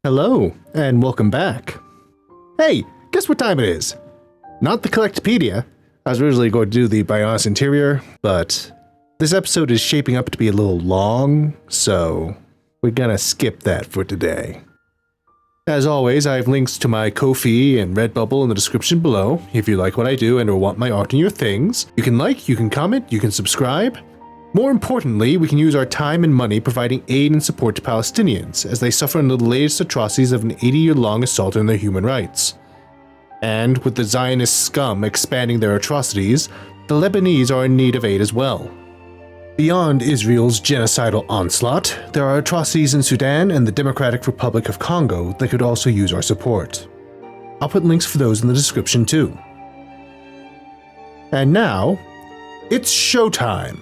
Hello, and welcome back. Hey, guess what time it is? Not the Collectopedia. I was originally going to do the Bionis Interior, but this episode is shaping up to be a little long, so we're gonna skip that for today. As always, I have links to my Ko-fi and Redbubble in the description below. If you like what I do and or want my art in your things, you can like, you can comment, you can subscribe. More importantly, we can use our time and money providing aid and support to Palestinians as they suffer under the latest atrocities of an 80-year-long assault on their human rights. And with the Zionist scum expanding their atrocities, the Lebanese are in need of aid as well. Beyond Israel's genocidal onslaught, there are atrocities in Sudan and the Democratic Republic of Congo that could also use our support. I'll put links for those in the description too. And now, it's showtime!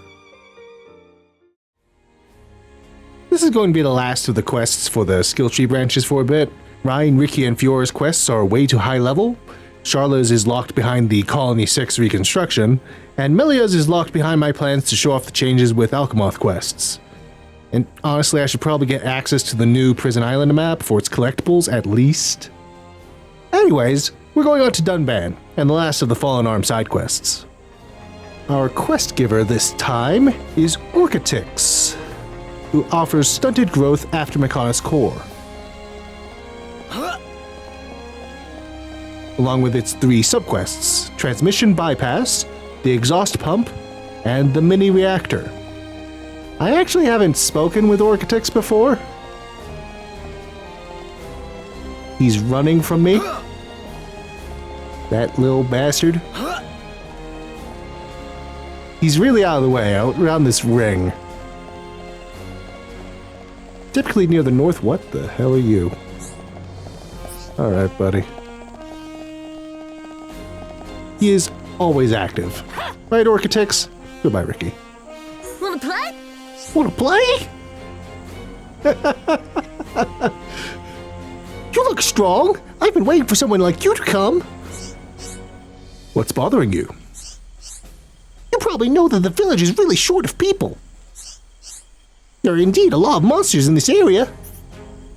This is going to be the last of the quests for the skill tree branches for a bit. Ryan, Ricky, and Fiora's quests are way too high level. Charla's is locked behind the Colony 6 reconstruction, and Melia's is locked behind my plans to show off the changes with Alchemoth quests. And honestly, I should probably get access to the new Prison Island map for its collectibles at least. Anyways, we're going on to Dunban, and the last of the Fallen Arm side quests. Our quest giver this time is Orchitix, who offers stunted growth after Mechanis core, along with its 3 subquests: Transmission Bypass, the Exhaust Pump, and the Mini Reactor. I actually haven't spoken with Orchitix before. He's running from me. That little bastard. He's really out of the way, out around this ring. Typically near the north. What the hell are you? Alright, buddy. He is always active. Right, Orchitix? Goodbye, Ricky. Wanna play? Wanna play? You look strong. I've been waiting for someone like you to come. What's bothering you? You probably know that the village is really short of people. There are indeed a lot of monsters in this area,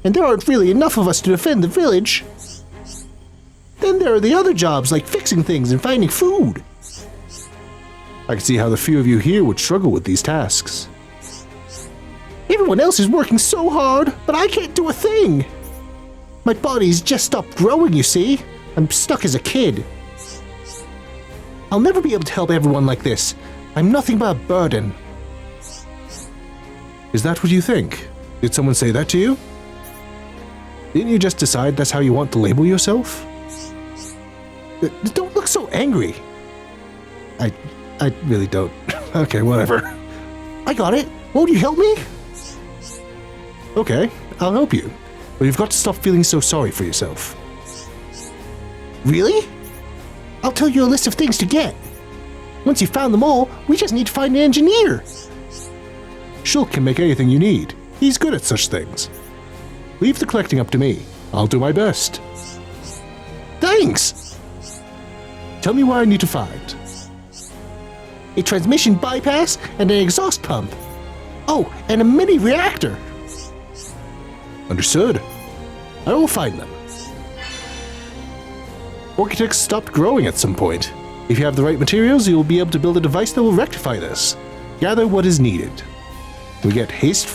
and there aren't really enough of us to defend the village. Then there are the other jobs like fixing things and finding food. I can see how the few of you here would struggle with these tasks. Everyone else is working so hard, but I can't do a thing. My body's just stopped growing, you see. I'm stuck as a kid. I'll never be able to help everyone like this. I'm nothing but a burden. Is that what you think? Did someone say that to you? Didn't you just decide that's how you want to label yourself? Don't look so angry. I really don't. Okay, whatever. I got it. Won't you help me? Okay, I'll help you. But you've got to stop feeling so sorry for yourself. Really? I'll tell you a list of things to get. Once you've found them all, we just need to find an engineer. Shulk can make anything you need. He's good at such things. Leave the collecting up to me. I'll do my best. Thanks! Tell me what I need to find. A transmission bypass and an exhaust pump. Oh, and a mini reactor. Understood. I will find them. Orchitix stopped growing at some point. If you have the right materials, you will be able to build a device that will rectify this. Gather what is needed. We get haste.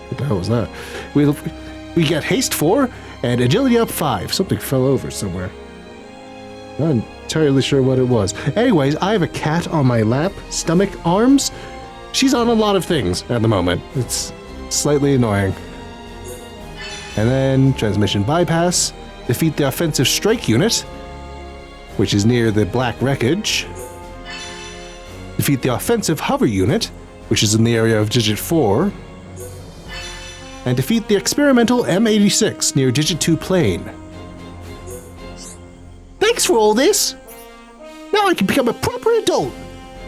What the hell was that? We get haste 4 and agility up 5. Something fell over somewhere. Not entirely sure what it was. Anyways, I have a cat on my lap, stomach, arms. She's on a lot of things at the moment. It's slightly annoying. And then transmission bypass. Defeat the offensive strike unit, which is near the black wreckage. Defeat the offensive hover unit, which is in the area of Digit 4, and defeat the experimental M86 near Digit 2 plane. Thanks for all this! Now I can become a proper adult!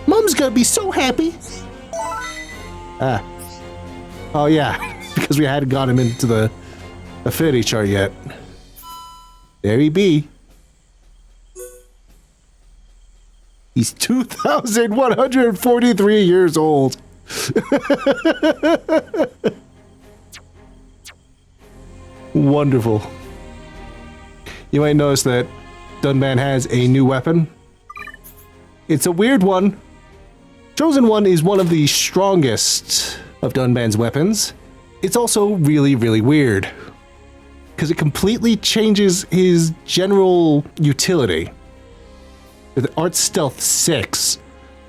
Mom's gonna be so happy! Oh yeah, because we hadn't got him into the affinity chart yet. There he be. He's 2,143 years old. Wonderful. You might notice that Dunban has a new weapon. It's a weird one. Chosen One is one of the strongest of Dunban's weapons. It's also really, really weird, because it completely changes his general utility. With Art Stealth 6,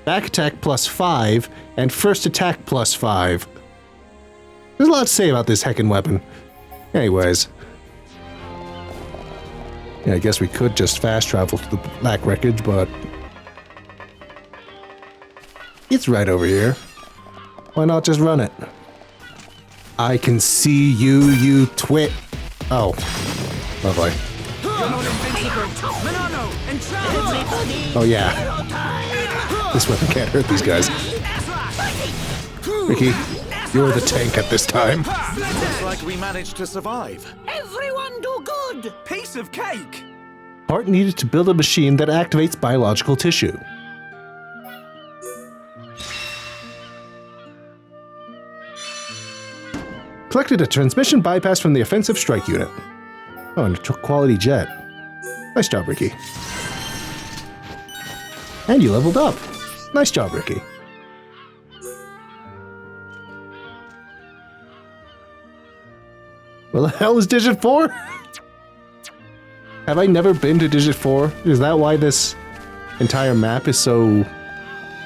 Back Attack +5, and First Attack +5. There's a lot to say about this heckin' weapon. Anyways. Yeah, I guess we could just fast travel to the Black Wreckage, but it's right over here. Why not just run it? I can see you, you twit. Oh. Lovely. Oh yeah. This weapon can't hurt these guys. Ricky, you're the tank at this time. Looks like we managed to survive. Everyone do good! Piece of cake! Part needed to build a machine that activates biological tissue. Collected a transmission bypass from the offensive strike unit. Oh, and a quality jet. Nice job, Ricky. And you leveled up. Nice job, Ricky. Well, the hell is Digit 4? Have I never been to Digit 4? Is that why this entire map is so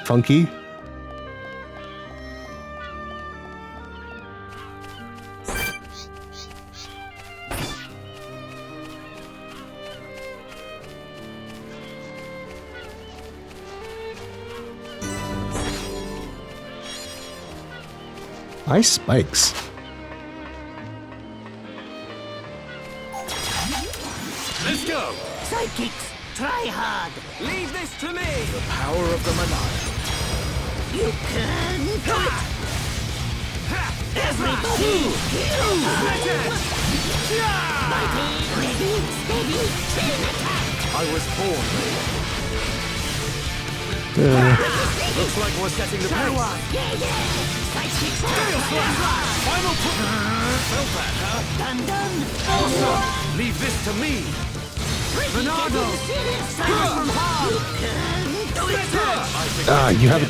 funky? Ice spikes. Let's go! Sidekicks, try hard! Leave this to me! The power of the Maniac. You can do it! Everybody, Mighty, ready, steady, chain attack! I was born ready. Looks like we're setting the pace. Yeah! Sidekicks, Final push! Felt that, huh? done! Awesome! Leave this to me! Bernardo! You can do it! Ah, you have a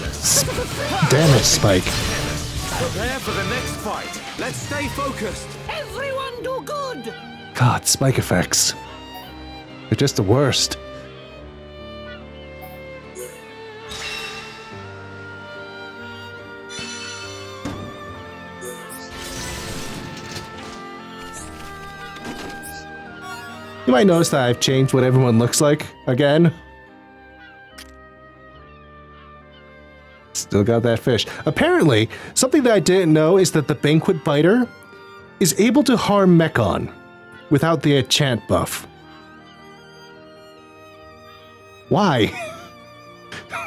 damage spike. Prepare for the next fight. Let's stay focused. Everyone do good! God, spike effects. They're just the worst. You might notice that I've changed what everyone looks like again. Still got that fish. Apparently, something that I didn't know is that the Banquet Biter is able to harm Mechon without the enchant buff. Why?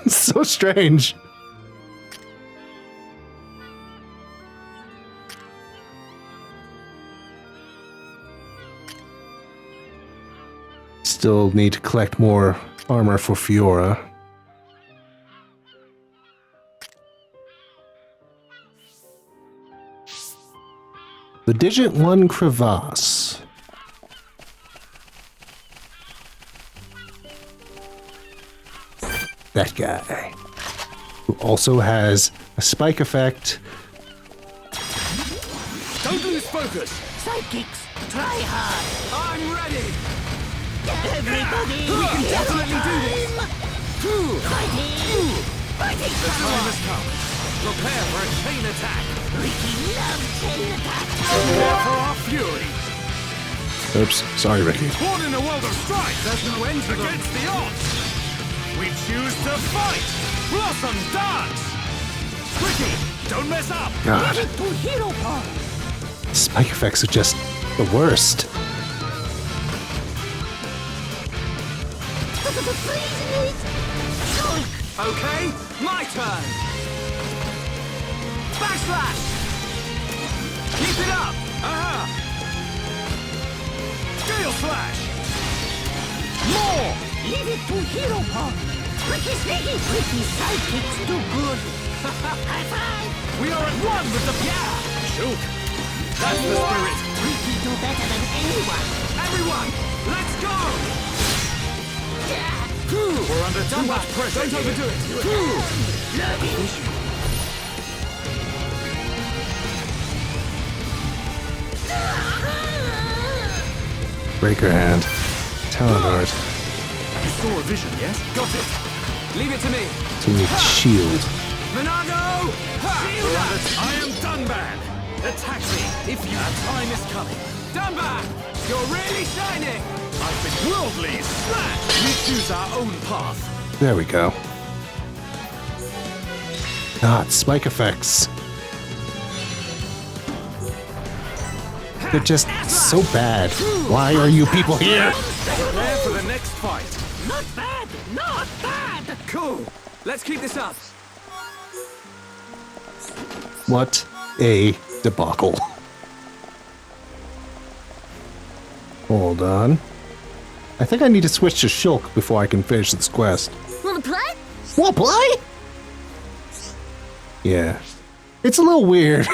It's so strange. Still need to collect more armor for Fiora. The Digit 1 Crevasse. That guy. Who also has a spike effect. Don't lose focus. Sidekicks, try hard! I'm ready. Everybody, We can definitely do this. Fighting! The time has come. Prepare for a chain attack. Ricky loves chain attack! Prepare for our fury. Oops, sorry, Ricky. Born in a world of strife, there's no end to against the odds. We choose to fight. Blossom dance. Ricky, don't mess up. God, Give it to Hero Pawn! spike effects are just the worst. Okay, my turn. Backslash. Keep it up. Gale slash. More. Leave it to Hero Pawn! Ricky Sneaky! Ricky Sidekicks do good! High five! We are at one with the... Yeah. Shoot. That's the spirit. Ricky do better than anyone. Everyone, let's go! We're under too much pressure. Don't overdo it. Break her hand. Talon Art. You saw a vision, yes? Got it. Leave it to me. So we need shield. Minago! I am Dunban. Attack me if your time is coming. Dunban! You're really shining! I've been worldly slash! We choose our own path. There we go. God, spike effects. They're just so bad. Why are you people here? Prepare for the next fight. Not bad, not bad. Cool. Let's keep this up. What a debacle. Hold on. I think I need to switch to Shulk before I can finish this quest. Wanna play? Wanna play? Yeah. It's a little weird.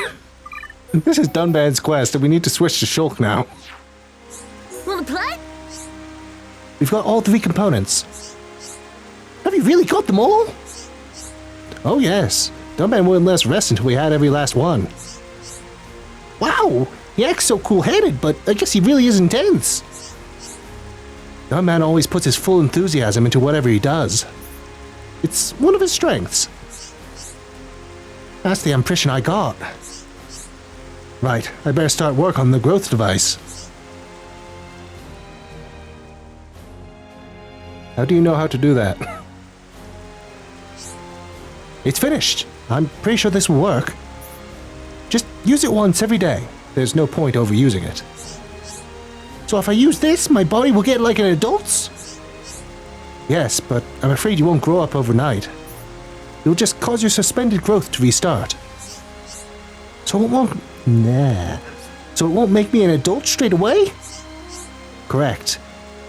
This is Dunban's quest, and we need to switch to Shulk now. Wanna play? We've got all 3 components. Have you really got them all? Oh yes. Dunban wouldn't let us rest until we had every last one. Wow! He acts so cool-headed, but I guess he really is intense. Dunban always puts his full enthusiasm into whatever he does. It's one of his strengths. That's the impression I got. Right, I better start work on the growth device. How do you know how to do that? It's finished. I'm pretty sure this will work. Just use it once every day. There's no point overusing it. So if I use this, my body will get like an adult's? Yes, but I'm afraid you won't grow up overnight. It'll just cause your suspended growth to restart. So it won't... Nah. So it won't make me an adult straight away? Correct.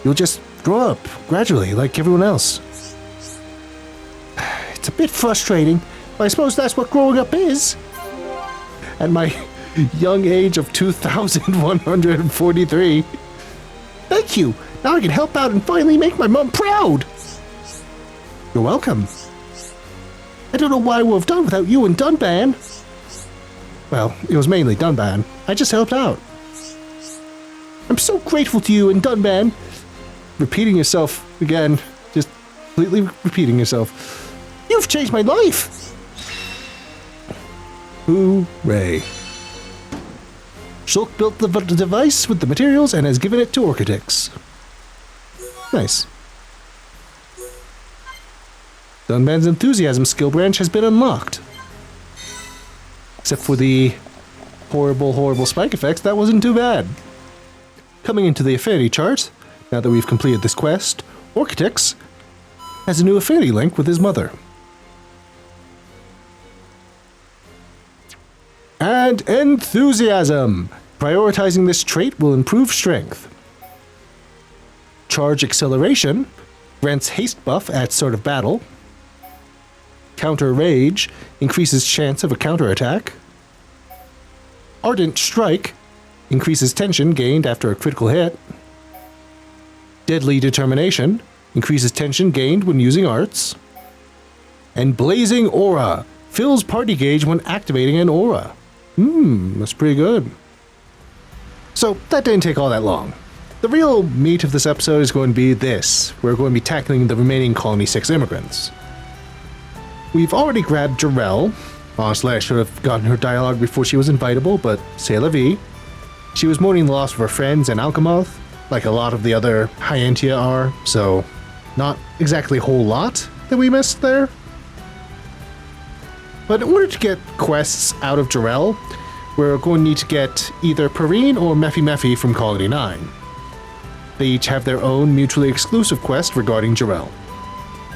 You'll just grow up, gradually, like everyone else. It's a bit frustrating, but I suppose that's what growing up is. At my young age of 2,143. Thank you! Now I can help out and finally make my mom proud! You're welcome. I don't know what I would have done without you and Dunban. Well, it was mainly Dunban. I just helped out. I'm so grateful to you and Dunban. Repeating yourself again. Just completely repeating yourself. You've changed my life! Hooray. Shulk built the device with the materials and has given it to Orchidix. Nice. Dunban's enthusiasm skill branch has been unlocked. Except for the horrible spike effects, that wasn't too bad. Coming into the affinity chart, now that we've completed this quest, Orchidix has a new affinity link with his mother. And enthusiasm! Prioritizing this trait will improve strength. Charge acceleration grants haste buff at start of battle. Counter rage increases chance of a counterattack. Ardent strike increases tension gained after a critical hit. Deadly determination increases tension gained when using arts. And blazing aura fills party gauge when activating an aura. That's pretty good. So that didn't take all that long. The real meat of this episode is going to be this. We're going to be tackling the remaining Colony 6 immigrants. We've already grabbed Jarell. Honestly, I should have gotten her dialogue before she was invitable, but c'est la vie. She was mourning the loss of her friends and Alchemoth, like a lot of the other Hyantia are, so not exactly a whole lot that we missed there. But in order to get quests out of Jarell, we're going to need to get either Perrine or Mefimefi from Colony 9. They each have their own mutually exclusive quest regarding Jarell.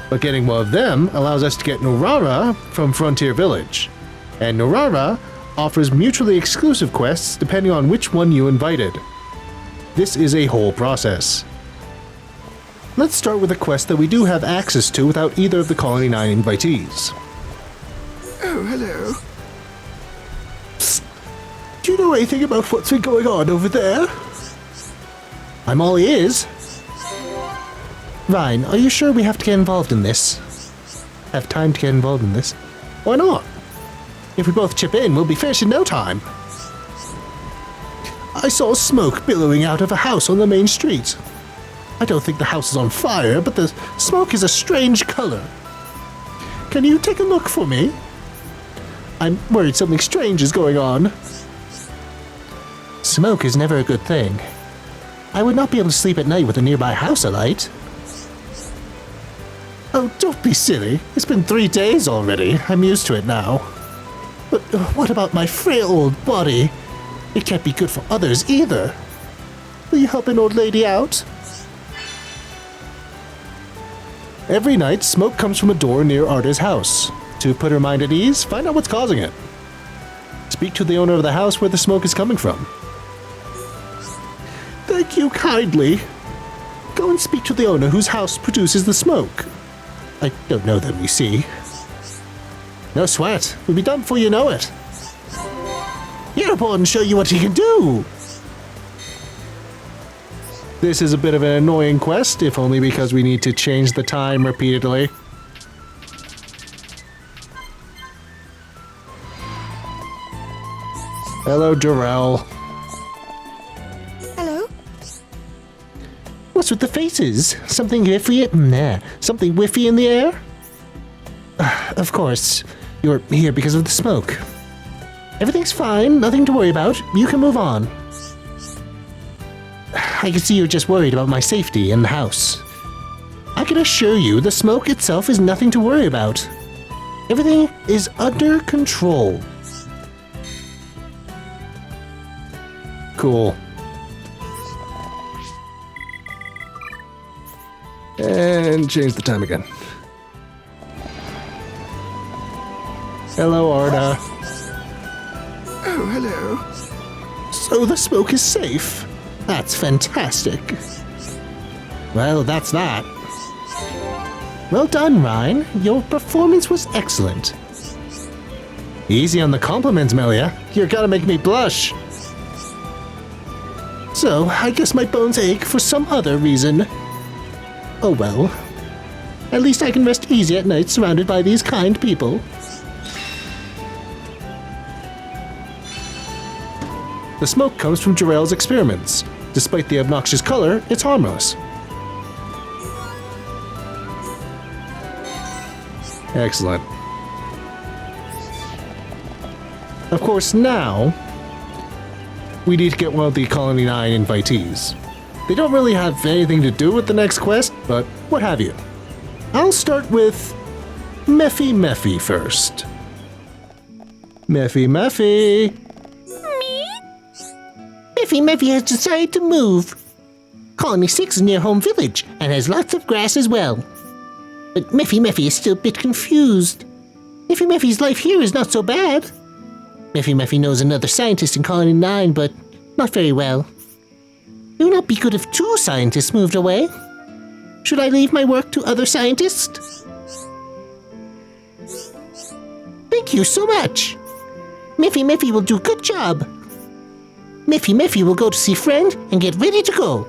But getting one of them allows us to get Norara from Frontier Village. And Norara offers mutually exclusive quests depending on which one you invited. This is a whole process. Let's start with a quest that we do have access to without either of the Colony 9 invitees. Oh, hello. Psst. Do you know anything about what's been going on over there? I'm all ears. Ryan, are you sure we have to get involved in this? Have time to get involved in this? Why not? If we both chip in, we'll be finished in no time. I saw smoke billowing out of a house on the main street. I don't think the house is on fire, but the smoke is a strange color. Can you take a look for me? I'm worried something strange is going on. Smoke is never a good thing. I would not be able to sleep at night with a nearby house alight. Oh, don't be silly. It's been 3 days already. I'm used to it now. But what about my frail old body? It can't be good for others either. Will you help an old lady out? Every night, smoke comes from a door near Arda's house. To put her mind at ease, find out what's causing it. Speak to the owner of the house where the smoke is coming from. Thank you kindly. Go and speak to the owner whose house produces the smoke. I don't know them, you see. No sweat. We'll be done before you know it. Nopon show you what he can do. This is a bit of an annoying quest, if only because we need to change the time repeatedly. Hello, Jarrell. Hello? What's with the faces? Something whiffy? Nah, something whiffy in the air? Of course. You're here because of the smoke. Everything's fine, nothing to worry about. You can move on. I can see you're just worried about my safety in the house. I can assure you the smoke itself is nothing to worry about. Everything is under control. Cool. And change the time again. Hello, Arda. Oh, hello. So the smoke is safe? That's fantastic. Well, that's that. Well done, Ryan. Your performance was excellent. Easy on the compliments, Melia. You're gonna make me blush. So, I guess my bones ache for some other reason. Oh well. At least I can rest easy at night surrounded by these kind people. The smoke comes from Jarrell's experiments. Despite the obnoxious color, it's harmless. Excellent. Of course, now we need to get one of the Colony 9 invitees. They don't really have anything to do with the next quest, but what have you. I'll start with Mefimefi first. Mefimefi! Mefimefi has decided to move. Colony 6 is near home village and has lots of grass as well. But Mefimefi is still a bit confused. Mefimefi's life here is not so bad. Mefimefi knows another scientist in Colony 9, but not very well. It would not be good if 2 scientists moved away. Should I leave my work to other scientists? Thank you so much. Mefimefi will do a good job. Mefimefi will go to see friend and get ready to go.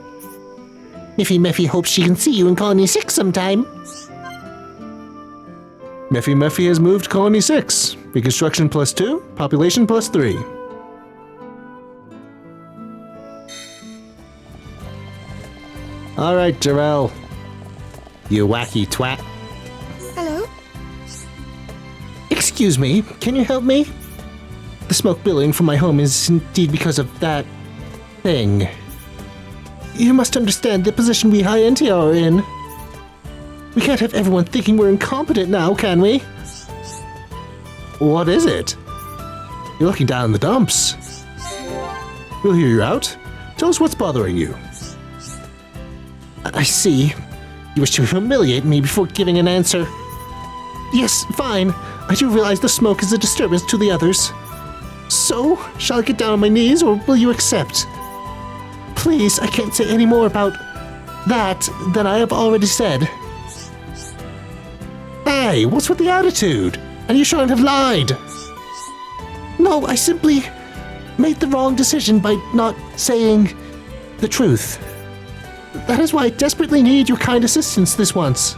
Mefimefi hopes she can see you in Colony 6 sometime. Mefimefi has moved to Colony 6. Reconstruction +2, population +3. Alright, Jarrell. You wacky twat. Hello? Excuse me, can you help me? The smoke billowing from my home is indeed because of that thing. You must understand the position we high enti are in. We can't have everyone thinking we're incompetent now, can we? What is it? You're looking down in the dumps. We'll hear you out. Tell us what's bothering you. I see. You wish to humiliate me before giving an answer. Yes, fine. I do realize the smoke is a disturbance to the others. So, shall I get down on my knees, or will you accept? Please, I can't say any more about that than I have already said. Hey, what's with the attitude? And you shouldn't have lied. No, I simply made the wrong decision by not saying the truth. That is why I desperately need your kind assistance this once.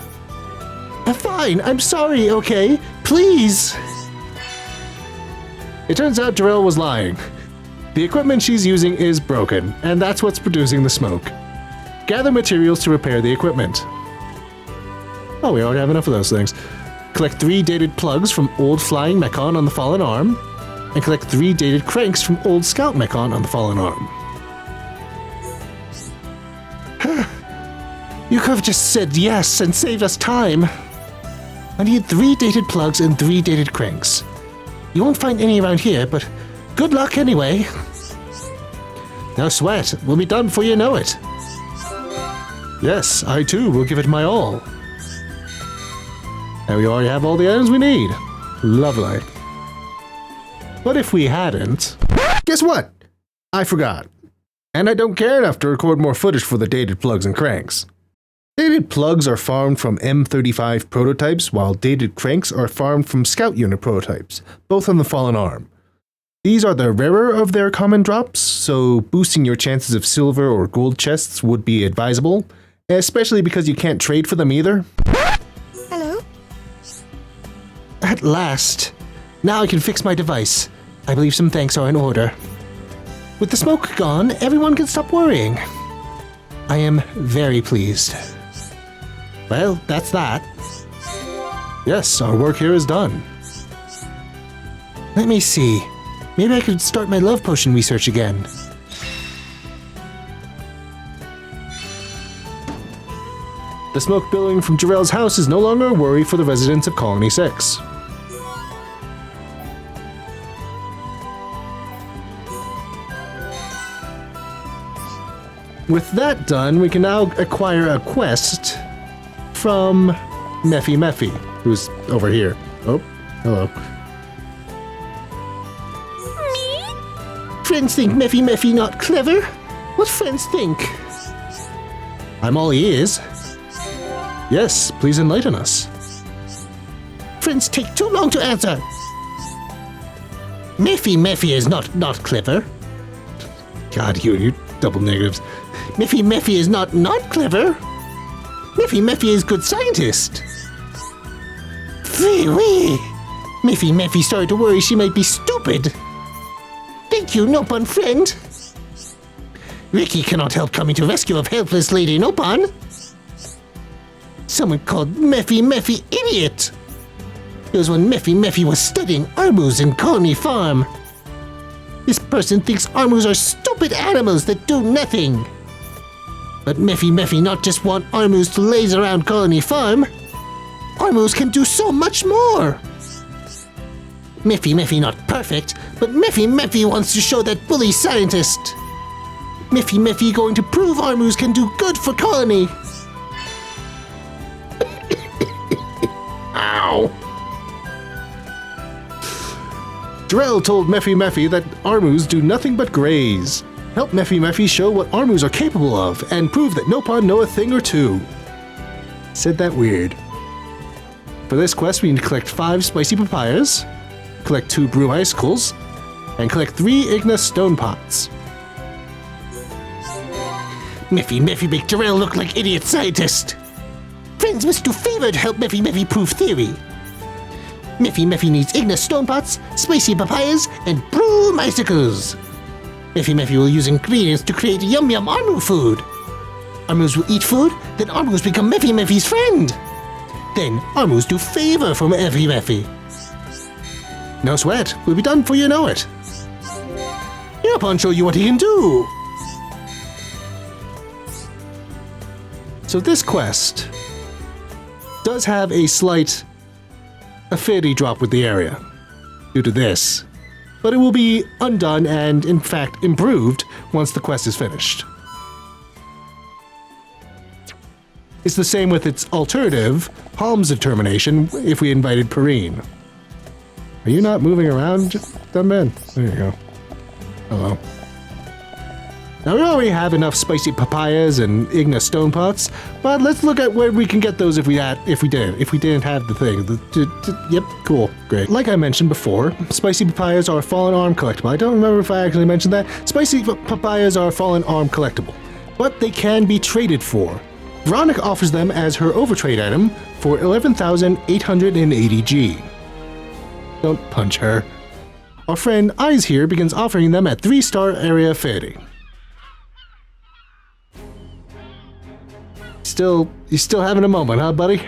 Fine, I'm sorry, okay? Please! It turns out Jarell was lying. The equipment she's using is broken, and that's what's producing the smoke. Gather materials to repair the equipment. Oh, we already have enough of those things. Collect 3 dated plugs from old flying mechon on the fallen arm, and collect 3 dated cranks from old scout mechon on the fallen arm. You could have just said yes and saved us time. I need 3 dated plugs and 3 dated cranks. You won't find any around here, but good luck anyway. No sweat, we'll be done before you know it. Yes, I too will give it my all. And we already have all the items we need. Lovely. But if we hadn't... Guess what? I forgot. And I don't care enough to record more footage for the dated plugs and cranks. Dated plugs are farmed from M35 prototypes, while dated cranks are farmed from Scout Unit prototypes, both on the Fallen Arm. These are the rarer of their common drops, so boosting your chances of silver or gold chests would be advisable, especially because you can't trade for them either. Hello? At last. Now I can fix my device. I believe some thanks are in order. With the smoke gone, everyone can stop worrying. I am very pleased. Well, that's that. Yes, our work here is done. Let me see. Maybe I could start my love potion research again. The smoke billowing from Jarell's house is no longer a worry for the residents of Colony 6. With that done, we can now acquire a quest from Mefimefi, who's over here. Oh, hello. Me? Friends think Mefimefi not clever? What friends think? I'm all ears. Yes, please enlighten us. Friends take too long to answer. Mefimefi is not clever. God, you double negatives. Mefimefi is not clever. Mefimefi is good scientist. Wee. Mefimefi started to worry she might be stupid. Thank you, Nopon friend. Ricky cannot help coming to rescue of helpless Lady Nopon. Someone called Mefimefi idiot. It was when Mefimefi was studying armus in Colony Farm. This person thinks armus are stupid animals that do nothing. But Mefimefi not just want armus to laze around Colony Farm. Armus can do so much more. Mefimefi not perfect, but Mefimefi wants to show that bully scientist. Mefimefi going to prove armus can do good for Colony. Ow. Jarell told Mefimefi that armus do nothing but graze. Help Mefimefi show what armus are capable of, and prove that Nopon know a thing or two. Said that weird. For this quest, we need to collect 5 spicy papayas, collect 2 Broom Icicles, and collect 3 Igna stone pots. Mefimefi make Jarell look like idiot scientist. Friends must do favor to help Mefimefi prove theory. Mefimefi needs Igna stone pots, spicy papayas, and Broom Icicles. Mefimefi will use ingredients to create yum armu food. Armus will eat food, then armus become Mefimefi's friend. Then armus do favor for Mefimefi. No sweat, we'll be done before you know it. Nopon show you what he can do. So this quest does have a slight affinity drop with the area due to this, but it will be undone and, in fact, improved once the quest is finished. It's the same with its alternative, Palm's Determination, if we invited Perrine. Are you not moving around, Dunban? There you go. Hello. Now we already have enough spicy papayas and Igna stone pots, but let's look at where we can get those if we didn't have the thing. Yep, cool, great. Like I mentioned before, spicy papayas are a fallen arm collectible. I don't remember if I actually mentioned that. Spicy papayas are a fallen arm collectible. but they can be traded for. Veronica offers them as her overtrade item for 11,880 G. Don't punch her. Our friend Eyes here begins offering them at 3-star area 30. You still having a moment, huh, buddy?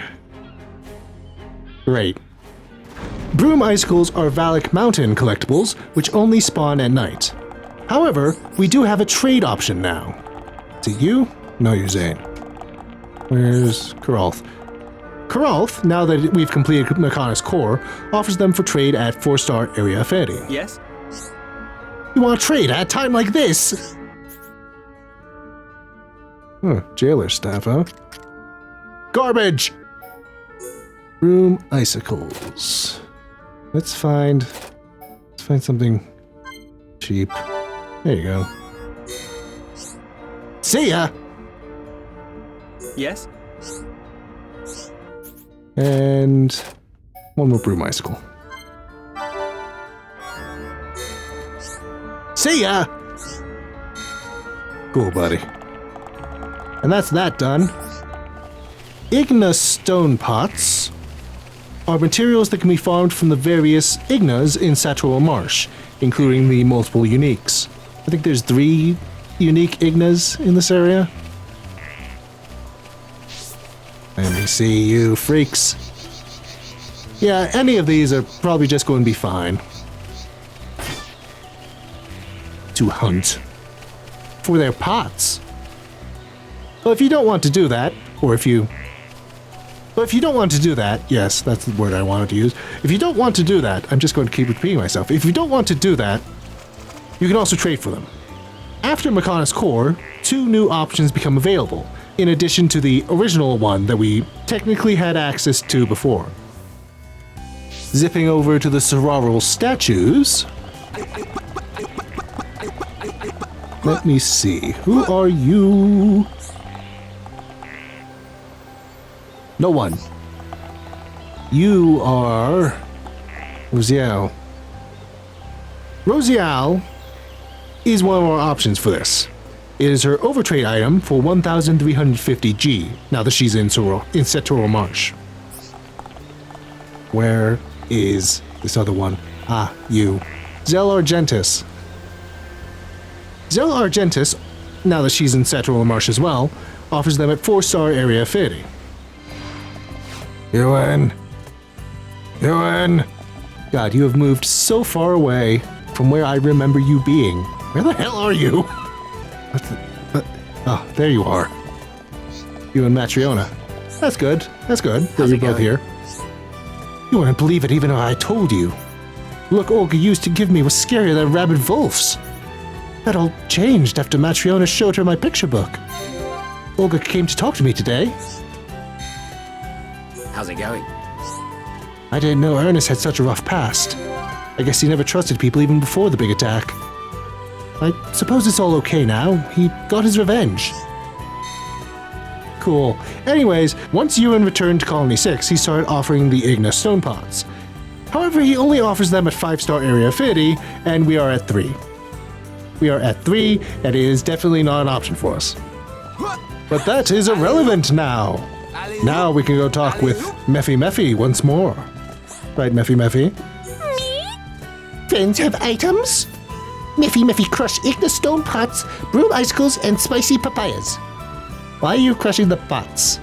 Great. Broom Icicles are Valak Mountain collectibles, which only spawn at night. However, we do have a trade option now. Is it you? No, you're Zane. Where's Karalth? Karalth, now that we've completed Makana's core, offers them for trade at 4-star area 30. Yes? You want to trade at a time like this? Jailer staff, huh? Garbage! Broom Icicles. Let's find something cheap. There you go. See ya! Yes? And one more Broom Icicle. See ya! Cool, buddy. And that's that done. Igna stone pots are materials that can be farmed from the various Ignas in Territorial Marsh, including the multiple uniques. I think there's 3 unique Ignas in this area. Let me see, you freaks. Yeah, any of these are probably just going to be fine to hunt for their pots. Well, if you don't want to do that, if you don't want to do that, yes, that's the word I wanted to use. If you don't want to do that, I'm just going to keep repeating myself. If you don't want to do that, you can also trade for them. After Makana's core, 2 new options become available, in addition to the original one that we technically had access to before. Zipping over to the Soraro statues. Let me see. Who are you? No one. You are Rosial. Rosial is one of our options for this. It is her overtrade item for 1,350 G, now that she's in Territorial Marsh. Where is this other one? Ah, you. Zell Argentis. Zell Argentis, now that she's in Territorial Marsh as well, offers them at 4-star area 50. Ewan! God, you have moved so far away from where I remember you being. Where the hell are you? Oh, there you are. You and Matriona. That's good that you're both here. You wouldn't believe it even if I told you. The look Olga used to give me was scarier than rabid wolves. That all changed after Matriona showed her my picture book. Olga came to talk to me today. How's it going? I didn't know Ernest had such a rough past. I guess he never trusted people even before the big attack. I suppose it's all okay now. He got his revenge. Cool. Anyways, once Ewan returned to Colony 6, he started offering the Igna stone pots. However, he only offers them at 5-star area 50, and we are at 3. That is definitely not an option for us. But that is irrelevant now. Now we can go talk with Mefimefi once more. Right, Mefimefi? Me? Friends have items? Mefimefi crush Igna stone pots, broom icicles, and spicy papayas. Why are you crushing the pots?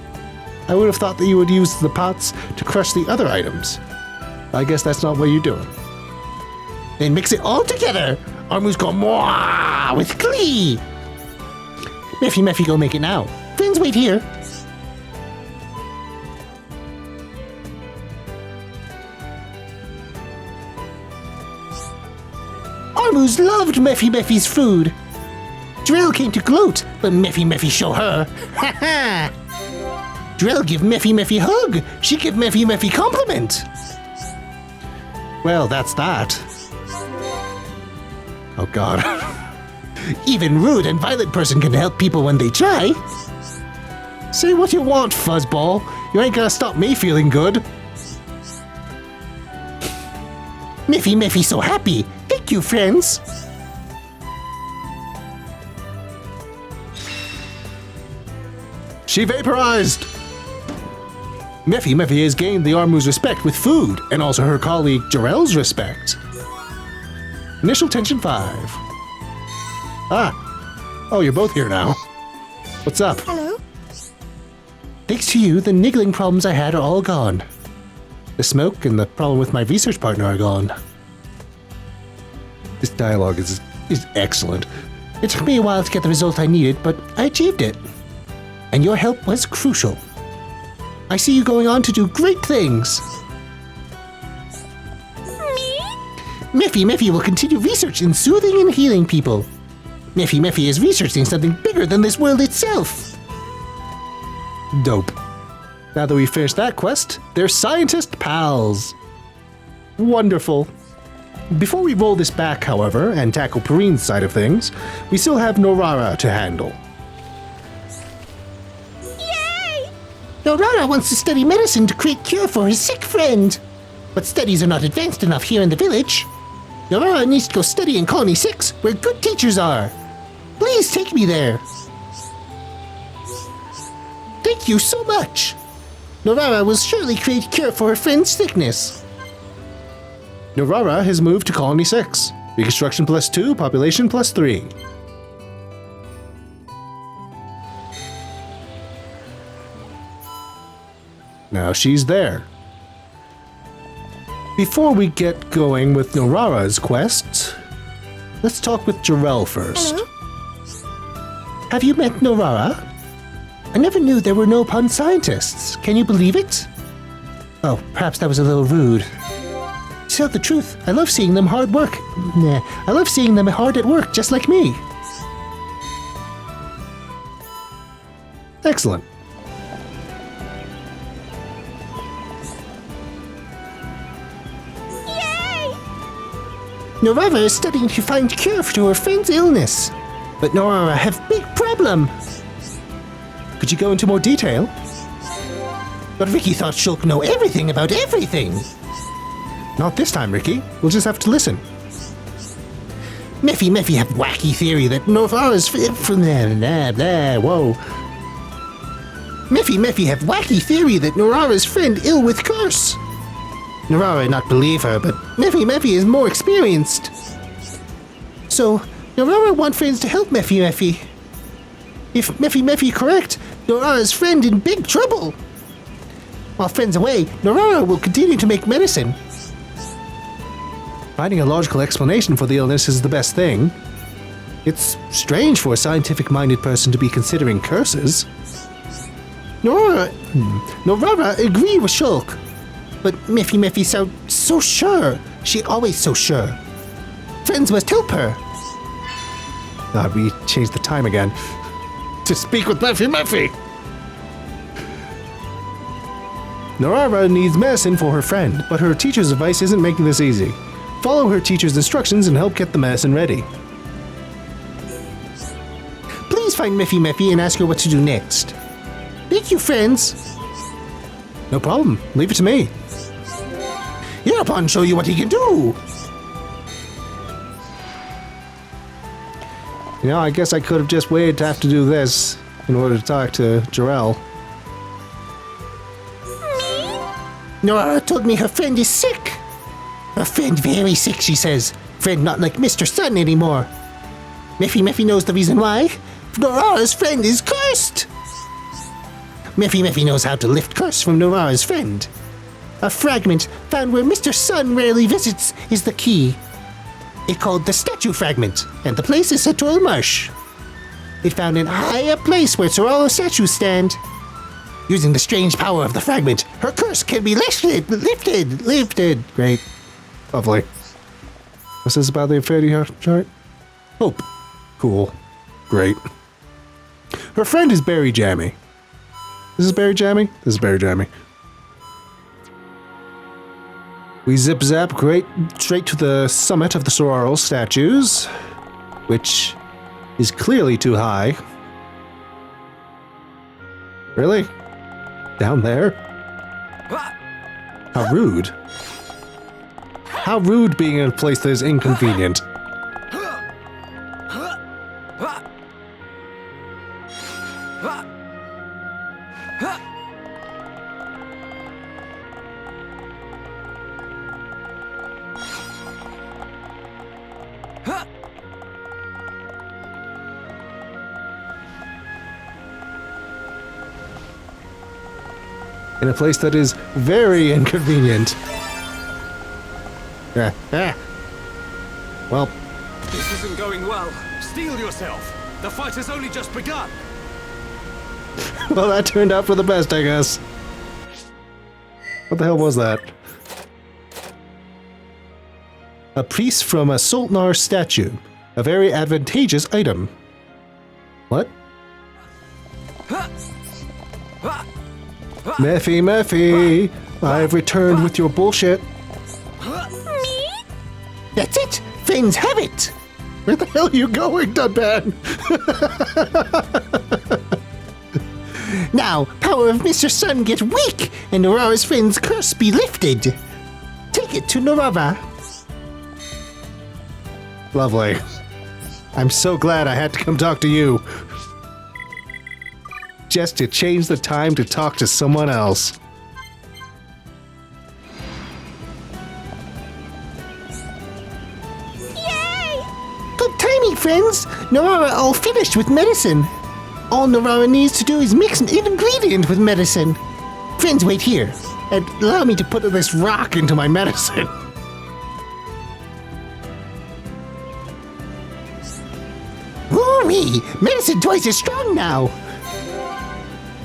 I would have thought that you would use the pots to crush the other items. I guess that's not what you're doing. Then mix it all together. Our moves go mwah with glee. Mefimefi go make it now. Friends wait here. Armus loved Mefimefi's food. Drill came to gloat, but Mefimefi show her. Ha ha! Drill give Mefimefi hug. She give Mefimefi compliment. Well, that's that. Oh god. Even rude and violent person can help people when they try. Say what you want, fuzzball. You ain't gonna stop me feeling good. Mefimefi so happy. Thank you, friends. She vaporized! Mefimefi has gained the Armu's respect with food, and also her colleague Jarell's respect. Initial tension 5. Ah. Oh, you're both here now. What's up? Hello? Thanks to you, the niggling problems I had are all gone. The smoke and the problem with my research partner are gone. This dialogue is excellent. It took me a while to get the result I needed, but I achieved it. And your help was crucial. I see you going on to do great things. Mefimefi will continue research in soothing and healing people. Mefimefi is researching something bigger than this world itself. Dope. Now that we've finished that quest, they're scientist pals. Wonderful. Before we roll this back, however, and tackle Perrine's side of things, we still have Norara to handle. Norara wants to study medicine to create cure for his sick friend. But studies are not advanced enough here in the village. Norara needs to go study in Colony 6, where good teachers are. Please take me there. Thank you so much. Norara will surely create cure for her friend's sickness. Norara has moved to Colony 6. Reconstruction +2, population +3. Now she's there. Before we get going with Norara's quest, let's talk with Jarell first. Hello? Have you met Norara? I never knew there were Nopon scientists. Can you believe it? Oh, perhaps that was a little rude. To tell the truth, I love seeing them hard work. I love seeing them hard at work, just like me. Excellent. Norara is studying to find cure to her friend's illness. But Norara have big problem. Could you go into more detail? But Ricky thought Shulk know everything about everything. Not this time, Ricky. We'll just have to listen. Mefimefi have wacky theory that Norara's from whoa. Mefimefi have wacky theory that Norara's friend ill with curse. Norara not believe her, but Mefimefi is more experienced. So, Norara want friends to help Mefimefi. If Mefimefi correct, Norara's friend in big trouble. While friends away, Norara will continue to make medicine. Finding a logical explanation for the illness is the best thing. It's strange for a scientific-minded person to be considering curses. Norara agree with Shulk. But Mefimefi sound so sure. She always so sure. Friends must help her. We changed the time again. To speak with Mefimefi! Norara needs medicine for her friend, but her teacher's advice isn't making this easy. Follow her teacher's instructions and help get the medicine ready. Please find Mefimefi and ask her what to do next. Thank you, friends. No problem. Leave it to me. Nopon show you what he can do. You know, I guess I could have just waited to have to do this in order to talk to Jarell. Norara told me her friend is sick. Her friend very sick, she says. Friend not like Mr. Sun anymore. Mefimefi knows the reason why. Norara's friend is cursed. Mefimefi knows how to lift curse from Norara's friend. A fragment found where Mr. Sun rarely visits is the key. It called the statue fragment, and the place is Territorial Marsh. It found an high up place where Sorala statues stand. Using the strange power of the fragment, her curse can be lifted. Great. Lovely. What's this about the Infinity chart? Hope. Cool. Great. Her friend is Berryjammy. This is Berryjammy? This is Berryjammy. We zip zap straight to the summit of the Sorarl statues, which is clearly too high. Really? Down there? How rude. How rude being in a place that is inconvenient. In a place that is very inconvenient. Well, This isn't going well. Steel yourself. The fight has only just begun. well, that turned out for the best, I guess. What the hell was that? A piece from a Sultnar statue. A very advantageous item. What? Mefimefi, I've returned with your bullshit. Me? That's it! Friends have it! Where the hell are you going, Dunban? Now, power of Mr. Sun get weak, and Norara's friend's curse be lifted. Take it to Norara. Lovely. I'm so glad I had to come talk to you. Just to change the time to talk to someone else. Yay! Good timing, friends! Norara all finished with medicine. All Norara needs to do is mix an ingredient with medicine. Friends, wait here, and allow me to put this rock into my medicine. Woo-wee! Medicine twice as strong now!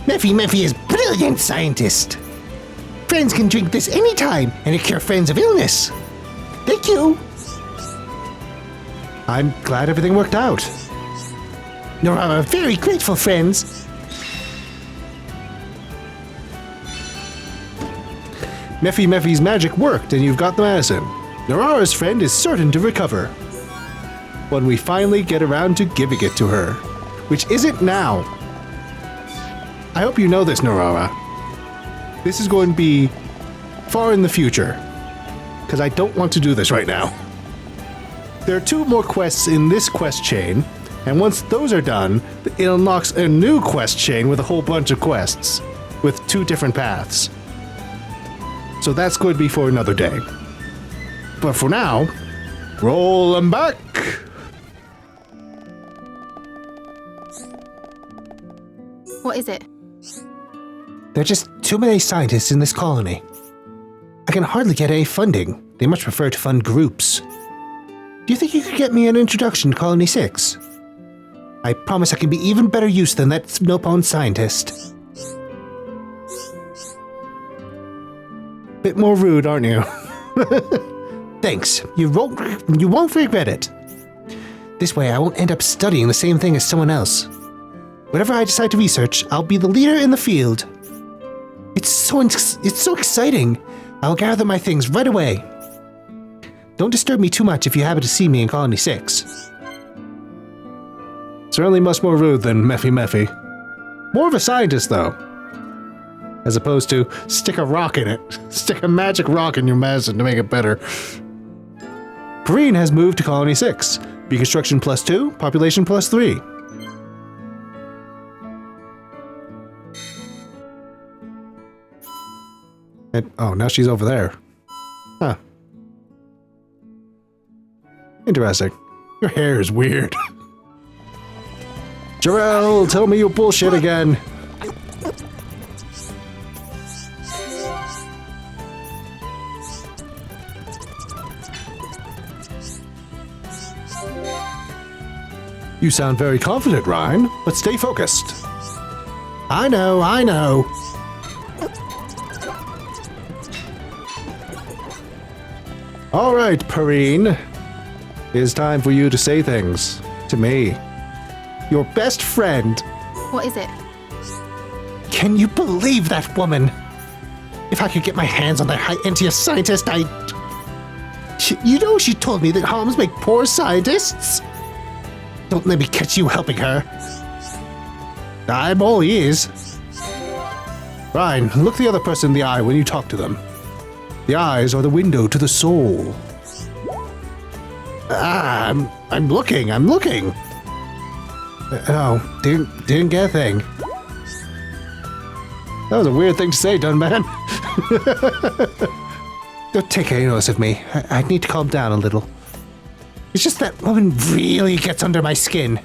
Mefimefi is brilliant scientist. Friends can drink this anytime, and it cure friends of illness. Thank you. I'm glad everything worked out. Norara, very grateful, friends. Mefimefi's magic worked and you've got the medicine. Norara's friend is certain to recover. When we finally get around to giving it to her. Which isn't now. I hope you know this, Norara. This is going to be far in the future. Because I don't want to do this right now. There are 2 more quests in this quest chain. And once those are done, it unlocks a new quest chain with a whole bunch of quests. With 2 different paths. So that's going to be for another day. But for now, roll them back! What is it? There are just too many scientists in this colony. I can hardly get any funding. They much prefer to fund groups. Do you think you could get me an introduction to Colony 6? I promise I can be even better use than that Nopon scientist. Bit more rude, aren't you? Thanks. You won't regret it. This way I won't end up studying the same thing as someone else. Whatever I decide to research, I'll be the leader in the field. It's so exciting. I'll gather my things right away. Don't disturb me too much if you happen to see me in Colony 6. Certainly much more rude than Mefimefi. More of a scientist, though. As opposed to stick a rock in it. Stick a magic rock in your medicine to make it better. Perrine has moved to Colony 6. Reconstruction +2, population +3. And, oh, now she's over there. Huh. Interesting. Your hair is weird. Jarrell, tell me your bullshit again. You sound very confident, Ryan, but stay focused. I know. All right, Perrine. It's time for you to say things to me. Your best friend. What is it? Can you believe that woman? If I could get my hands on that high-end scientist, she told me that Homs make poor scientists? Don't let me catch you helping her. I'm all ears. Ryan, look the other person in the eye when you talk to them. The eyes are the window to the soul. I'm looking. Oh, didn't get a thing. That was a weird thing to say, Dunban. Don't take any notice of me. I need to calm down a little. It's just that woman really gets under my skin.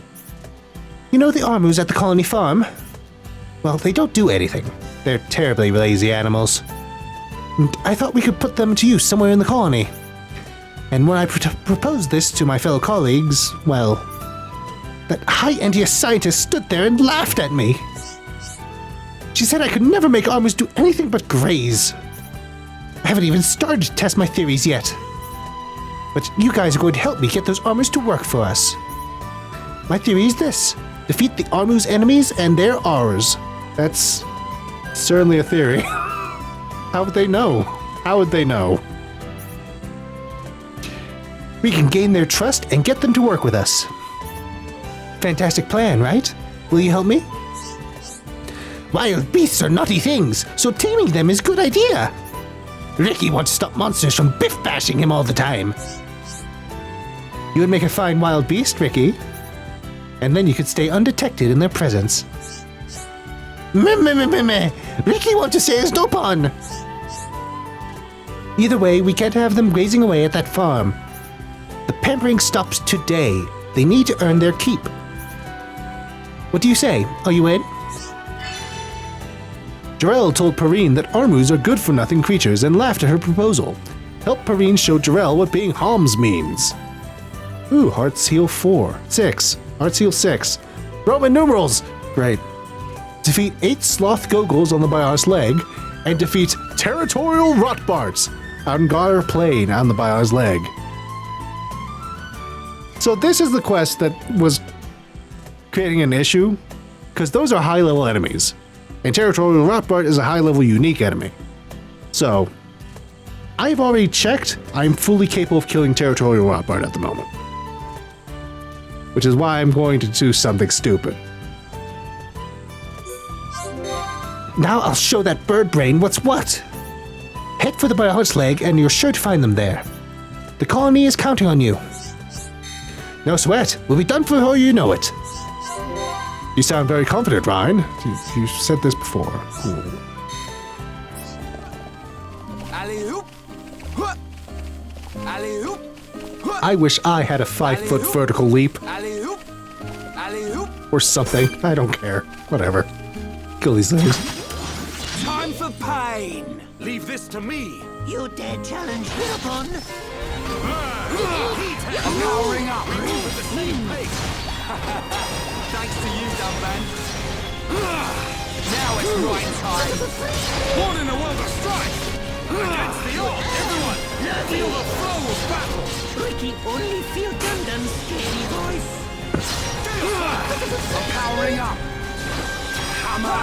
You know the Armus at the colony farm? Well, they don't do anything. They're terribly lazy animals. And I thought we could put them to use somewhere in the colony. And when I proposed this to my fellow colleagues, well, that high-endious scientist stood there and laughed at me. She said I could never make Armus do anything but graze. I haven't even started to test my theories yet. But you guys are going to help me get those Armus to work for us. My theory is this: defeat the Armu's enemies and they're ours. That's certainly a theory. How would they know? How would they know? We can gain their trust and get them to work with us. Fantastic plan, right? Will you help me? Wild beasts are naughty things, so taming them is a good idea. Ricky wants to stop monsters from biff bashing him all the time. You would make a fine wild beast, Ricky. And then you could stay undetected in their presence. Ricky wants to say his Nopon. Either way, we can't have them grazing away at that farm. The pampering stops today. They need to earn their keep. What do you say? Are you in? Jarell told Perrine that Armus are good-for-nothing creatures and laughed at her proposal. Help Perrine show Jarell what being Homs means. Ooh, Hearts heal 4. 6. Hearts heal 6. Roman numerals! Great. Defeat 8 Sloth Gogles on the Bios leg, and defeat Territorial Rotbarts on Gar Plain on the Bios leg. So this is the quest that was creating an issue, because those are high-level enemies. And Territorial Rotbart is a high-level unique enemy. So, I've already checked. I'm fully capable of killing Territorial Rotbart at the moment. Which is why I'm going to do something stupid. Now I'll show that bird brain what's what. Head for the Bios leg and you're sure to find them there. The colony is counting on you. No sweat. We'll be done before you know it. You sound very confident, Ryan. You said this before. Cool. Alley-oop. Alley-oop. I wish I had a 5-foot vertical leap Alley-oop. Alley-oop. or something. I don't care. Whatever. Kill these things. Time for pain. Leave this to me. You dare challenge Nopon? I'm powering up. We move at the same pace. Thanks to you, Dunban. Now it's right time. Born in a world of strife. Against the odds, everyone. Feel the flow of battle. Ricky only feel Dunban's scary voice. I'm powering up. Hammer.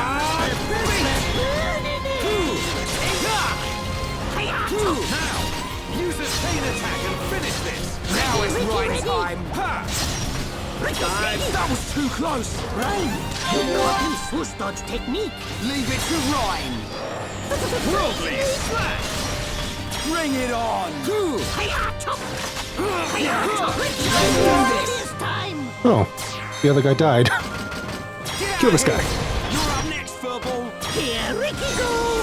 Now, use a chain attack and finish this. Now it's right time. That was too close. Rhyme, you know his Swiss dodge technique. Leave it to Rhyme. Worldly slash. Bring it on. This time. Oh, the other guy died. Kill this guy. You're up next, Furball. Here Ricky go.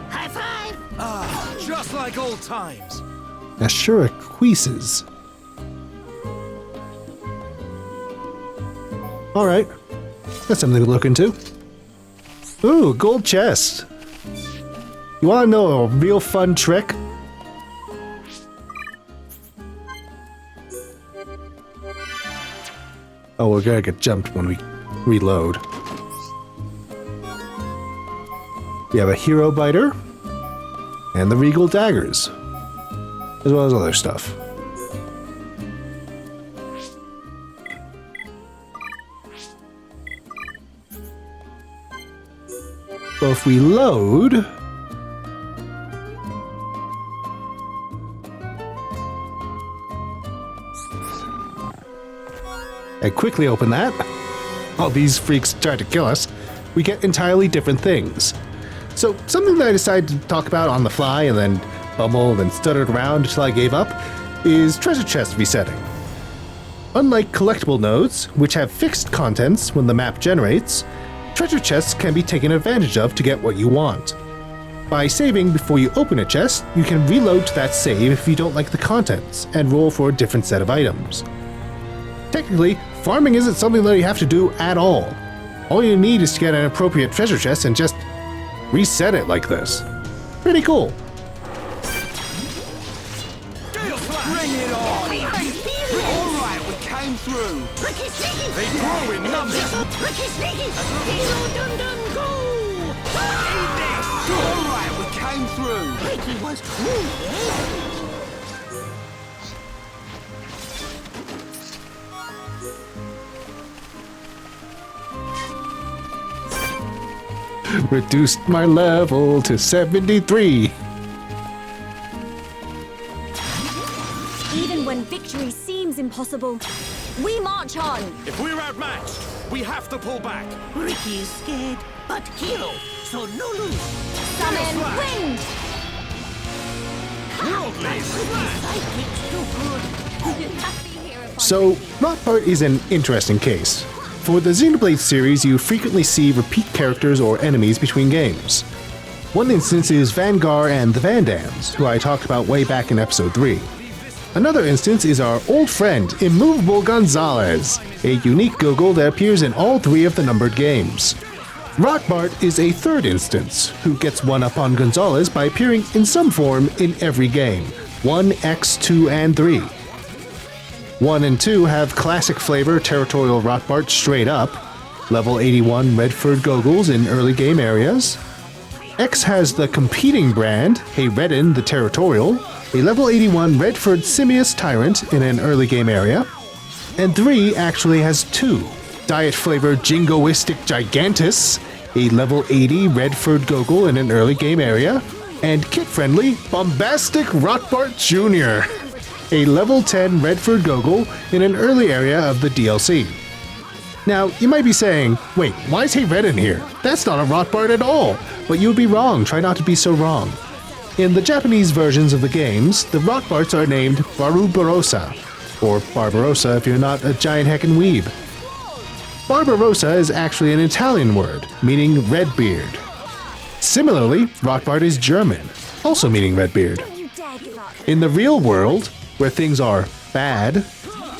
High five. Just like old times. Ashura Quises. Alright. That's something to look into. Ooh, gold chest. You wanna know a real fun trick? Oh, we're gonna get jumped when we reload. We have a hero biter and the regal daggers, as well as other stuff. So if we load, and quickly open that, all these freaks tried to kill us, we get entirely different things. So something that I decided to talk about on the fly and then bumbled and stuttered around until I gave up is treasure chest resetting. Unlike collectible nodes, which have fixed contents when the map generates, Treasure chests can be taken advantage of to get what you want. By saving before you open a chest, you can reload to that save if you don't like the contents, and roll for a different set of items. Technically, farming isn't something that you have to do at all. All you need is to get an appropriate treasure chest and just reset it like this. Pretty cool. Bring it on! Alright, we came through! Ricky Sneaky! They grow in numbers! Ricky Sneaky! Hero Dunban, go! Eat this! Alright, we came through! Ricky was cool, eh? Reduced my level to 73. Even when victory seems impossible, we march on. If we're outmatched, we have to pull back! Ricky is scared, but hero, so no lose. Summon wind! Worldly slash! Sidequests So, Rotbart is an interesting case. For the Xenoblade series, you frequently see repeat characters or enemies between games. One instance is Vanguard and the Vandams, who I talked about way back in episode 3. Another instance is our old friend, Immovable Gonzalez, a unique Google that appears in all 3 of the numbered games. Rotbart is a third instance, who gets one up on Gonzalez by appearing in some form in every game, 1, X, 2, and 3. 1 and 2 have classic flavor Territorial Rotbart straight up, level 81 Redford goggles in early game areas. X has the competing brand, Hayreddin the Territorial, a level 81 Redford Simius Tyrant in an early game area. And 3 actually has 2, diet flavor Jingoistic Gigantus, a level 80 Redford goggle in an early game area, and kit-friendly Bombastic Rotbart Jr., a level 10 Redford goggle in an early area of the DLC. Now, you might be saying, wait, why is Hayreddin here? That's not a Rotbart at all! But you'd be wrong, try not to be so wrong. In the Japanese versions of the games, the Rotbarts are named Barubarosa, or Barbarossa if you're not a giant heckin' weeb. Barbarossa is actually an Italian word, meaning Redbeard. Similarly, Rotbart is German, also meaning Redbeard. You dare give up. In the real world, where things are bad,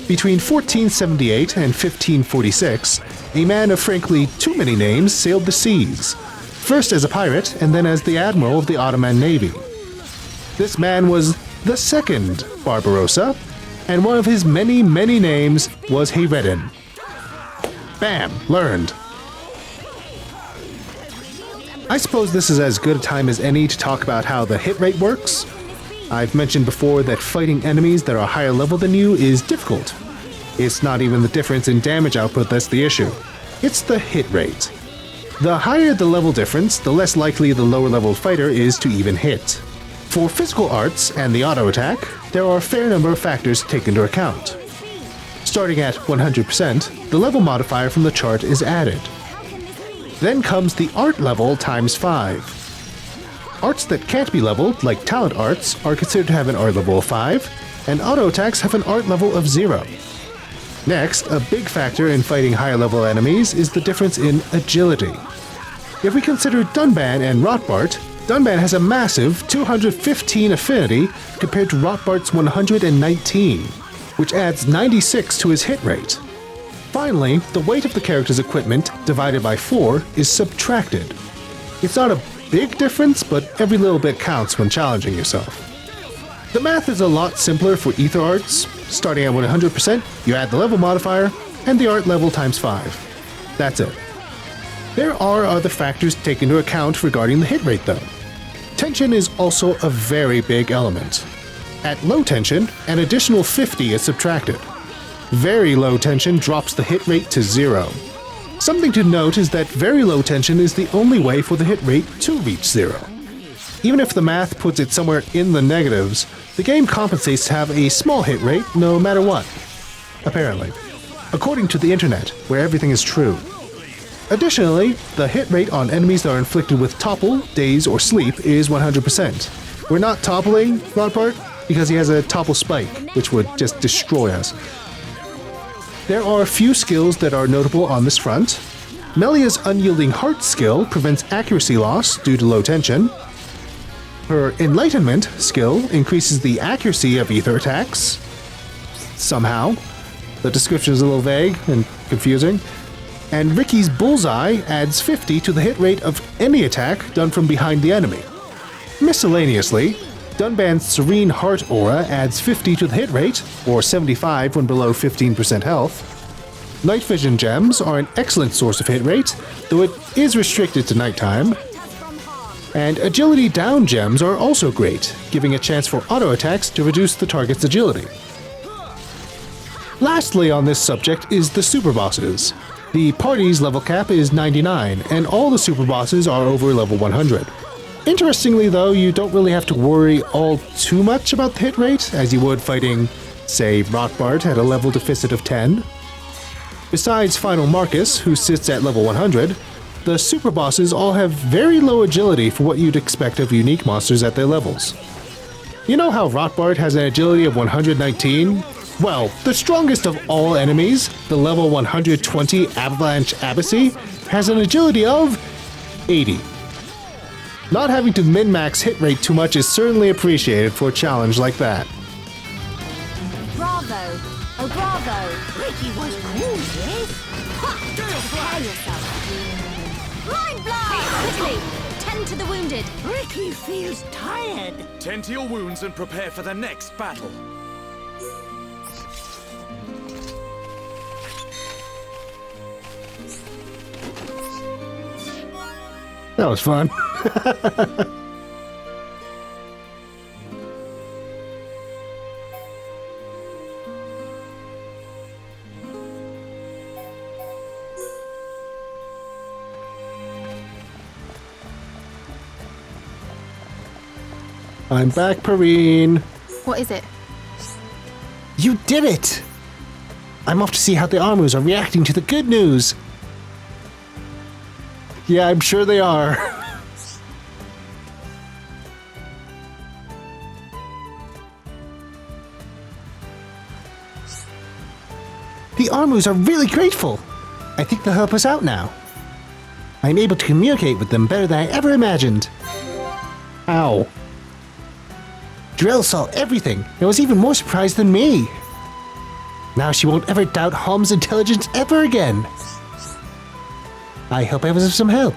between 1478 and 1546, a man of frankly too many names sailed the seas, first as a pirate and then as the admiral of the Ottoman Navy. This man was the second Barbarossa, and one of his many, many names was Hayreddin. Bam! Learned. I suppose this is as good a time as any to talk about how the hit rate works. I've mentioned before that fighting enemies that are higher level than you is difficult. It's not even the difference in damage output that's the issue. It's the hit rate. The higher the level difference, the less likely the lower level fighter is to even hit. For physical arts and the auto attack, there are a fair number of factors to take into account. Starting at 100%, the level modifier from the chart is added. Then comes the art level times 5. Arts that can't be leveled, like talent arts, are considered to have an art level of 5, and auto attacks have an art level of 0. Next, a big factor in fighting higher level enemies is the difference in agility. If we consider Dunban and Rotbart, Dunban has a massive 215 affinity compared to Rotbart's 119, which adds 96 to his hit rate. Finally, the weight of the character's equipment divided by 4 is subtracted. It's not a big difference, but every little bit counts when challenging yourself. The math is a lot simpler for ether arts. Starting at 100%, you add the level modifier, and the art level times 5. That's it. There are other factors to take into account regarding the hit rate though. Tension is also a very big element. At low tension, an additional 50 is subtracted. Very low tension drops the hit rate to 0. Something to note is that very low tension is the only way for the hit rate to reach 0. Even if the math puts it somewhere in the negatives, the game compensates to have a small hit rate no matter what. Apparently. According to the internet, where everything is true. Additionally, the hit rate on enemies that are inflicted with topple, daze, or sleep is 100%. We're not toppling Rotbart because he has a topple spike, which would just destroy us. There are a few skills that are notable on this front. Melia's unyielding heart skill prevents accuracy loss due to low tension. Her Enlightenment skill increases the accuracy of ether attacks. Somehow. The description is a little vague and confusing. And Ricky's Bullseye adds 50 to the hit rate of any attack done from behind the enemy. Miscellaneously, Dunban's Serene Heart Aura adds 50 to the hit rate, or 75 when below 15% health. Night Vision Gems are an excellent source of hit rate, though it is restricted to nighttime. And Agility Down Gems are also great, giving a chance for auto attacks to reduce the target's agility. Lastly on this subject is the super bosses. The party's level cap is 99, and all the super bosses are over level 100. Interestingly though, you don't really have to worry all too much about the hit rate, as you would fighting, say, Rotbart at a level deficit of 10. Besides Final Marcus, who sits at level 100, the super bosses all have very low agility for what you'd expect of unique monsters at their levels. You know how Rotbart has an agility of 119? Well, the strongest of all enemies, the level 120 Avalanche Abacy, has an agility of 80. Not having to min-max hit rate too much is certainly appreciated for a challenge like that. Bravo! Oh, bravo! Ricky was cool, yes? Prepare yourself. Mind blast! Quickly! Tend to the wounded. Ricky feels tired. Tend to your wounds and prepare for the next battle. That was fun. I'm back, Perrine. What is it? You did it! I'm off to see how the armors are reacting to the good news. Yeah, I'm sure they are. The Armus are really grateful. I think they'll help us out now. I'm able to communicate with them better than I ever imagined. Ow. Drell saw everything and was even more surprised than me. Now she won't ever doubt Hom's intelligence ever again. I hope I was of some help.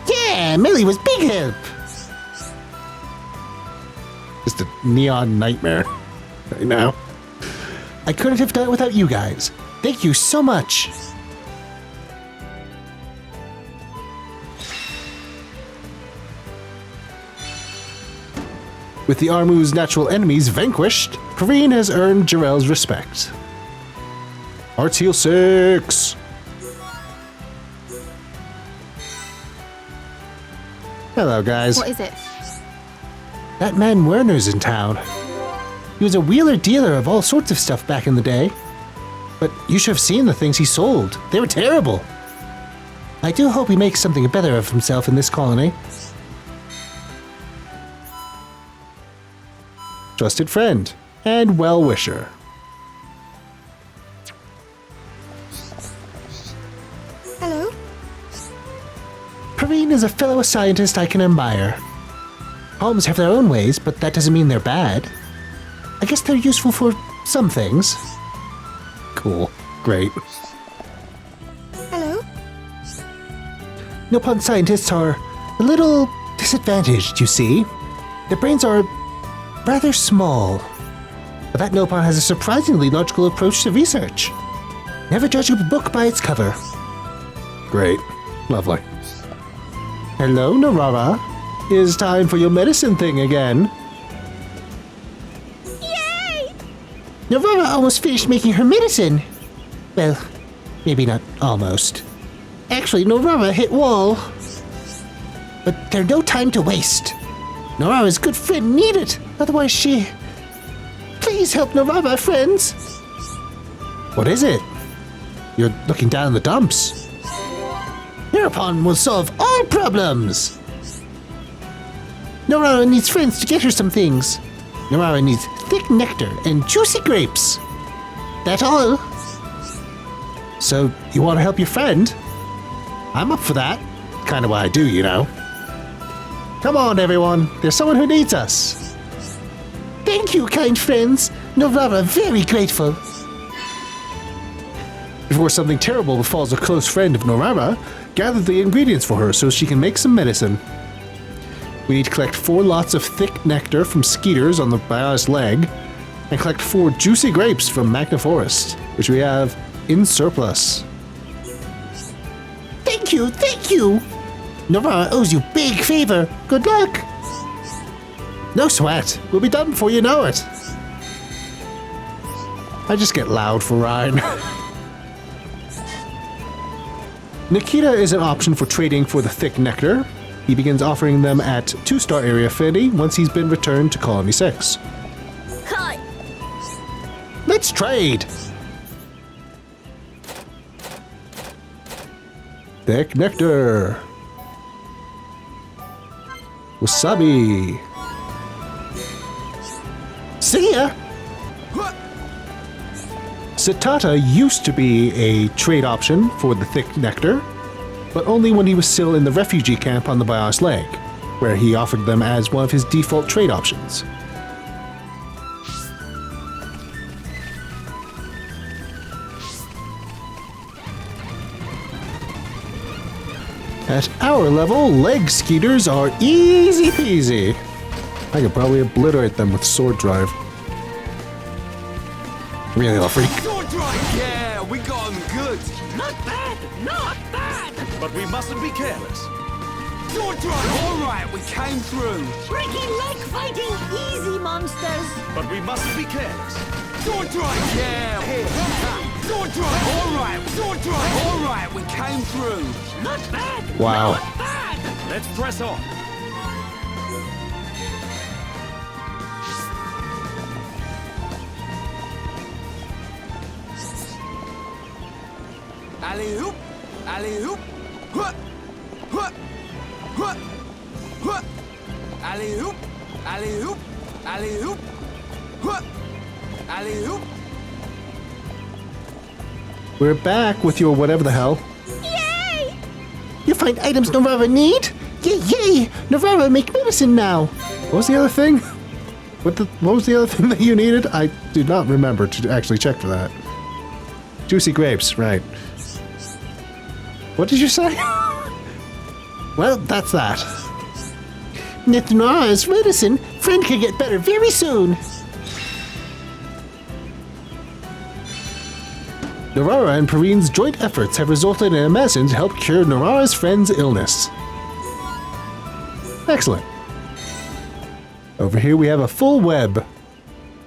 Yeah, Millie was big help. Just a neon nightmare right now. I couldn't have done it without you guys. Thank you so much. With the Armu's natural enemies vanquished, Perrine has earned Jarrell's respect. Arts heal 6! Hello, guys. What is it? That man Werner's in town. He was a wheeler-dealer of all sorts of stuff back in the day. But you should have seen the things he sold. They were terrible. I do hope he makes something better of himself in this colony. Trusted friend and well-wisher. Hello? Perrine is a fellow scientist I can admire. Homes have their own ways, but that doesn't mean they're bad. I guess they're useful for some things. Cool. Great. Hello? Nopon scientists are a little disadvantaged, you see. Their brains are rather small. But that Nopon has a surprisingly logical approach to research. Never judge a book by its cover. Great. Lovely. Hello, Norara. It's time for your medicine thing again. Yay! Norara almost finished making her medicine. Well, maybe not almost. Actually, Norara hit wall. But there's no time to waste. Norara's good friend need it, otherwise she... Please help Norara, friends. What is it? You're looking down in the dumps. Nopon will solve all problems. Norara needs friends to get her some things. Norara needs thick nectar and juicy grapes. That's all. So, you want to help your friend? I'm up for that. Kind of what I do, you know. Come on, everyone. There's someone who needs us. Thank you, kind friends. Norara very grateful. Before something terrible befalls a close friend of Norara, gather the ingredients for her so she can make some medicine. We need to collect 4 lots of thick nectar from skeeters on the Papaya's leg, and collect 4 juicy grapes from Magna Forest, which we have in surplus. Thank you, thank you. Norara owes you big favor. Good luck. No sweat. We'll be done before you know it. I just get loud for Ryan. Nikita is an option for trading for the thick nectar. He begins offering them at 2-star area affinity once he's been returned to Colony 6. Hi. Let's trade! Thick nectar. Wasabi. See ya. Satata used to be a trade option for the thick nectar, but only when he was still in the refugee camp on the Bios Leg, where he offered them as one of his default trade options. At our level, leg skeeters are easy peasy. I could probably obliterate them with sword drive. Really, little freak. Sword drive! Yeah, we got them good. Not bad, not bad. But we mustn't be careless. Sword drive! All right, we came through. Freaking like fighting easy monsters. But we mustn't be careless. Sword drive! Yeah, here. Ha. Sword drive! All right, sword drive! All right, we came through. Not bad. Wow. Not bad. Let's press on. Alley-oop, alley-oop, huh, huh, huh, huh, alley-oop, alley-oop, alley-oop, huh, alley-oop. We're back with your whatever the hell. Yay! You find items Norara need? Yay, yay! Norara make medicine now. What was the other thing? What was the other thing that you needed? I do not remember to actually check for that. Juicy grapes, right. What did you say? Well, that's that. With Norara's medicine, friend can get better very soon. Norara and Perrine's joint efforts have resulted in a medicine to help cure Norara's friend's illness. Excellent. Over here we have a full web.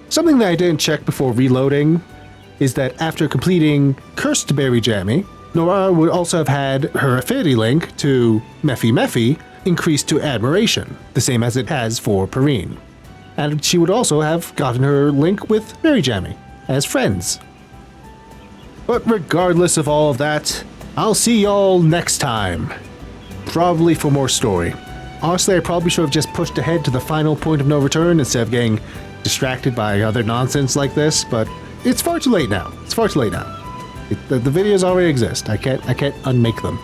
Something that I didn't check before reloading is that after completing Cursed Berryjammy, Norara would also have had her affinity link to Mefimefi increased to Admiration, the same as it has for Perrine. And she would also have gotten her link with Berryjammy as friends. But regardless of all of that, I'll see y'all next time. Probably for more story. Honestly, I probably should have just pushed ahead to the final point of no return instead of getting distracted by other nonsense like this, but it's far too late now. It's far too late now. The videos already exist. I can't unmake them.